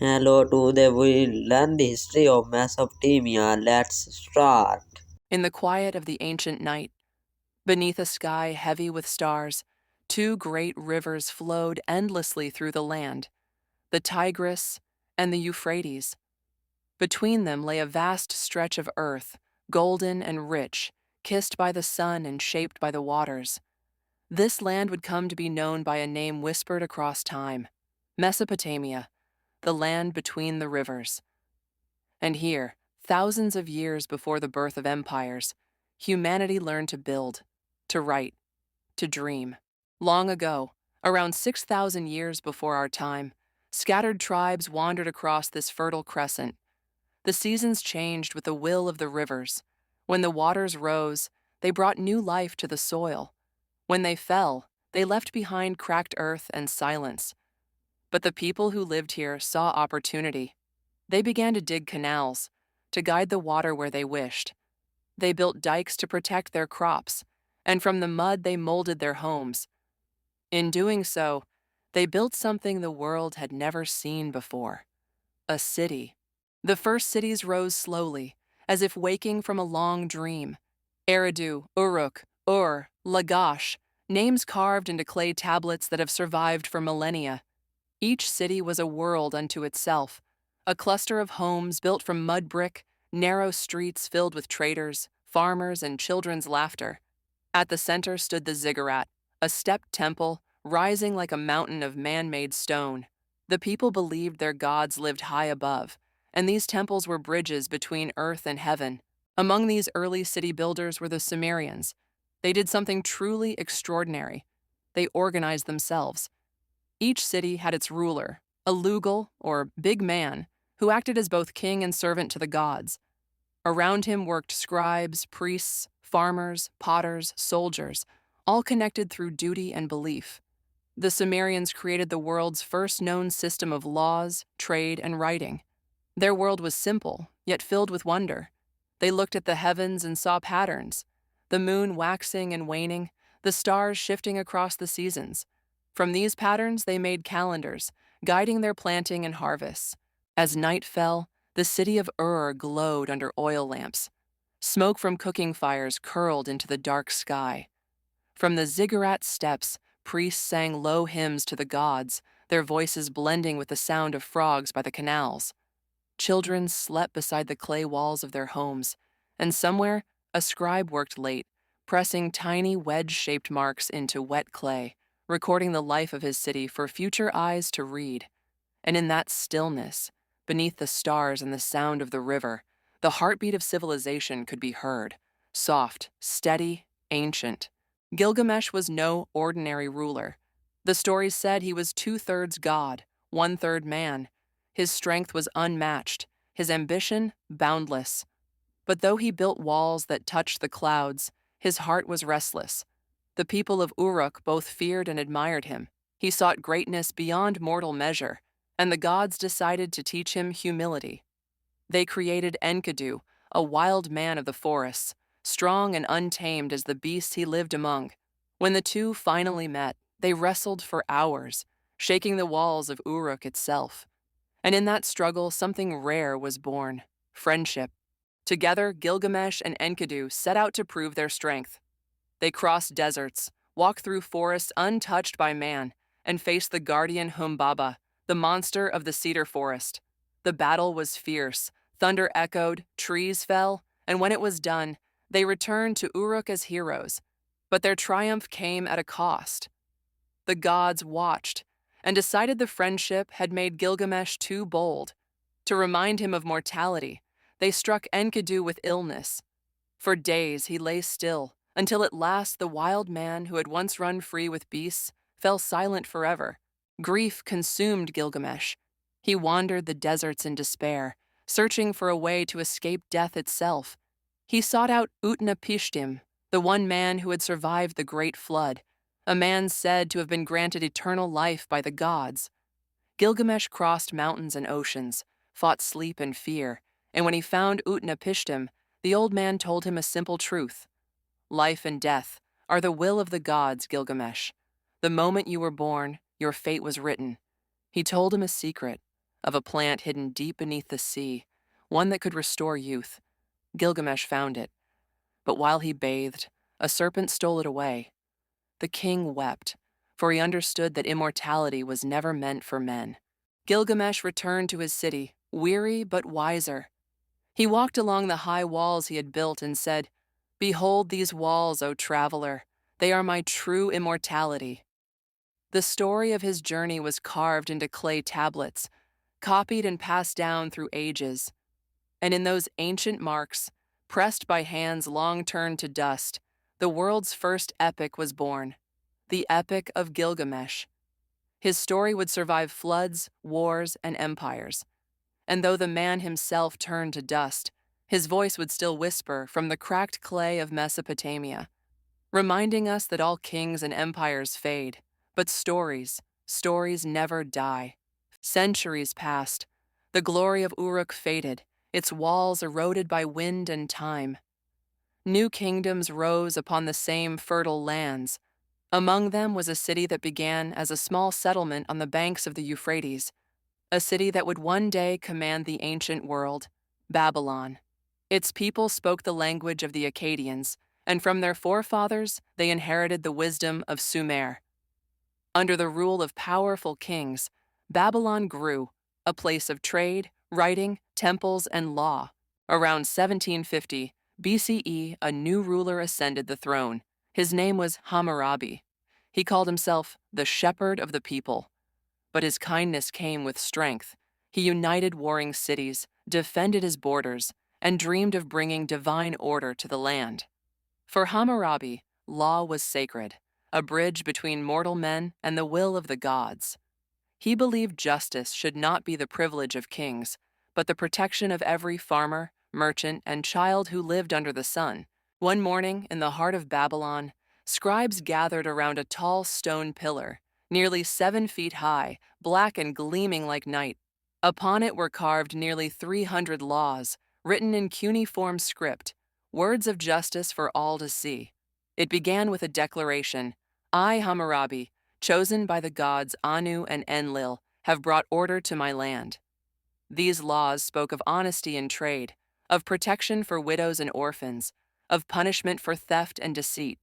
Hello, today we learn the history of Mesopotamia. Let's start. In the quiet of the ancient night, beneath a sky heavy with stars, two great rivers flowed endlessly through the land, the Tigris and the Euphrates. Between them lay a vast stretch of earth, golden and rich, kissed by the sun and shaped by the waters. This land would come to be known by a name whispered across time: Mesopotamia, the land between the rivers. And here, thousands of years before the birth of empires, humanity learned to build, to write, to dream. Long ago, around 6,000 years before our time, scattered tribes wandered across this fertile crescent. The seasons changed with the will of the rivers. When the waters rose, they brought new life to the soil. When they fell, they left behind cracked earth and silence. But the people who lived here saw opportunity. They began to dig canals, to guide the water where they wished. They built dikes to protect their crops, and from the mud they molded their homes. In doing so, they built something the world had never seen before: a city. The first cities rose slowly, as if waking from a long dream. Eridu, Uruk, Ur, Lagash, names carved into clay tablets that have survived for millennia. Each city was a world unto itself, a cluster of homes built from mud brick, narrow streets filled with traders, farmers, and children's laughter. At the center stood the ziggurat, a stepped temple rising like a mountain of man-made stone. The people believed their gods lived high above, and these temples were bridges between earth and heaven. Among these early city builders were the Sumerians. They did something truly extraordinary. They organized themselves. Each city had its ruler, a Lugal, or big man, who acted as both king and servant to the gods. Around him worked scribes, priests, farmers, potters, soldiers, all connected through duty and belief. The Sumerians created the world's first known system of laws, trade, and writing. Their world was simple, yet filled with wonder. They looked at the heavens and saw patterns: the moon waxing and waning, the stars shifting across the seasons. From these patterns, they made calendars, guiding their planting and harvests. As night fell, the city of Ur glowed under oil lamps. Smoke from cooking fires curled into the dark sky. From the ziggurat steps, priests sang low hymns to the gods, their voices blending with the sound of frogs by the canals. Children slept beside the clay walls of their homes, and somewhere, a scribe worked late, pressing tiny wedge-shaped marks into wet clay, recording the life of his city for future eyes to read. And in that stillness, beneath the stars and the sound of the river, the heartbeat of civilization could be heard, soft, steady, ancient. Gilgamesh was no ordinary ruler. The stories said he was two-thirds god, one-third man. His strength was unmatched, his ambition boundless. But though he built walls that touched the clouds, his heart was restless. The people of Uruk both feared and admired him. He sought greatness beyond mortal measure, and the gods decided to teach him humility. They created Enkidu, a wild man of the forests, strong and untamed as the beasts he lived among. When the two finally met, they wrestled for hours, shaking the walls of Uruk itself. And in that struggle, something rare was born: friendship. Together, Gilgamesh and Enkidu set out to prove their strength. They crossed deserts, walked through forests untouched by man, and faced the guardian Humbaba, the monster of the cedar forest. The battle was fierce, thunder echoed, trees fell, and when it was done, they returned to Uruk as heroes. But their triumph came at a cost. The gods watched and decided the friendship had made Gilgamesh too bold. To remind him of mortality, they struck Enkidu with illness. For days he lay still, until at last the wild man who had once run free with beasts fell silent forever. Grief consumed Gilgamesh. He wandered the deserts in despair, searching for a way to escape death itself. He sought out Utnapishtim, the one man who had survived the great flood, a man said to have been granted eternal life by the gods. Gilgamesh crossed mountains and oceans, fought sleep and fear, and when he found Utnapishtim, the old man told him a simple truth: life and death are the will of the gods, Gilgamesh. The moment you were born, your fate was written. He told him a secret: of a plant hidden deep beneath the sea, one that could restore youth. Gilgamesh found it, but while he bathed, a serpent stole it away. The king wept, for he understood that immortality was never meant for men. Gilgamesh returned to his city, weary but wiser. He walked along the high walls he had built and said, "Behold these walls, O traveler. They are my true immortality." The story of his journey was carved into clay tablets, copied and passed down through ages. And in those ancient marks, pressed by hands long turned to dust, the world's first epic was born, the Epic of Gilgamesh. His story would survive floods, wars, and empires. And though the man himself turned to dust, his voice would still whisper from the cracked clay of Mesopotamia, reminding us that all kings and empires fade, but stories never die. Centuries passed. The glory of Uruk faded, its walls eroded by wind and time. New kingdoms rose upon the same fertile lands. Among them was a city that began as a small settlement on the banks of the Euphrates, a city that would one day command the ancient world, Babylon. Its people spoke the language of the Akkadians, and from their forefathers they inherited the wisdom of Sumer. Under the rule of powerful kings, Babylon grew, a place of trade, writing, temples, and law. Around 1750 BCE, a new ruler ascended the throne. His name was Hammurabi. He called himself the Shepherd of the People. But his kindness came with strength. He united warring cities, defended his borders, and dreamed of bringing divine order to the land. For Hammurabi, law was sacred, a bridge between mortal men and the will of the gods. He believed justice should not be the privilege of kings, but the protection of every farmer, merchant, and child who lived under the sun. One morning, in the heart of Babylon, scribes gathered around a tall stone pillar, nearly 7 feet high, black and gleaming like night. Upon it were carved nearly 300 laws, written in cuneiform script, words of justice for all to see. It began with a declaration: "I, Hammurabi, chosen by the gods Anu and Enlil, have brought order to my land." These laws spoke of honesty in trade, of protection for widows and orphans, of punishment for theft and deceit.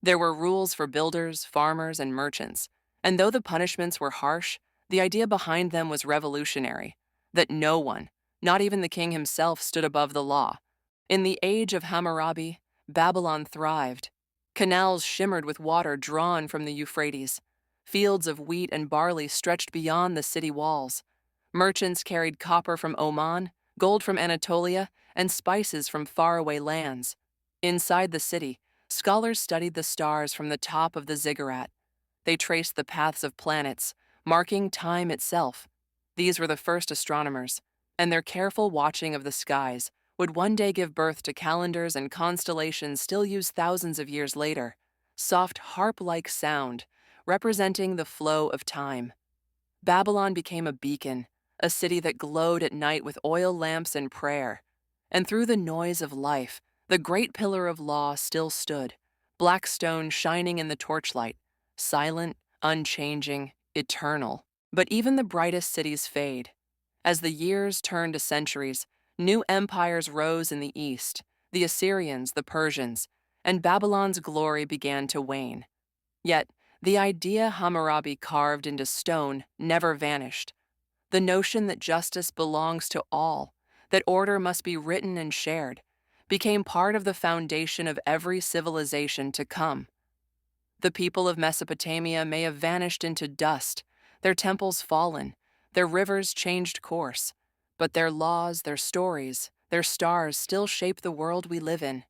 There were rules for builders, farmers, and merchants, and though the punishments were harsh, the idea behind them was revolutionary, that no one, not even the king himself, stood above the law. In the age of Hammurabi, Babylon thrived. Canals shimmered with water drawn from the Euphrates. Fields of wheat and barley stretched beyond the city walls. Merchants carried copper from Oman, gold from Anatolia, and spices from faraway lands. Inside the city, scholars studied the stars from the top of the ziggurat. They traced the paths of planets, marking time itself. These were the first astronomers, and their careful watching of the skies would one day give birth to calendars and constellations still used thousands of years later, soft harp-like sound, representing the flow of time. Babylon became a beacon, a city that glowed at night with oil lamps and prayer. And through the noise of life, the great pillar of law still stood, black stone shining in the torchlight, silent, unchanging, eternal. But even the brightest cities fade. As the years turned to centuries, new empires rose in the east, the Assyrians, the Persians, and Babylon's glory began to wane. Yet, the idea Hammurabi carved into stone never vanished. The notion that justice belongs to all, that order must be written and shared, became part of the foundation of every civilization to come. The people of Mesopotamia may have vanished into dust, their temples fallen, their rivers changed course, but their laws, their stories, their stars still shape the world we live in.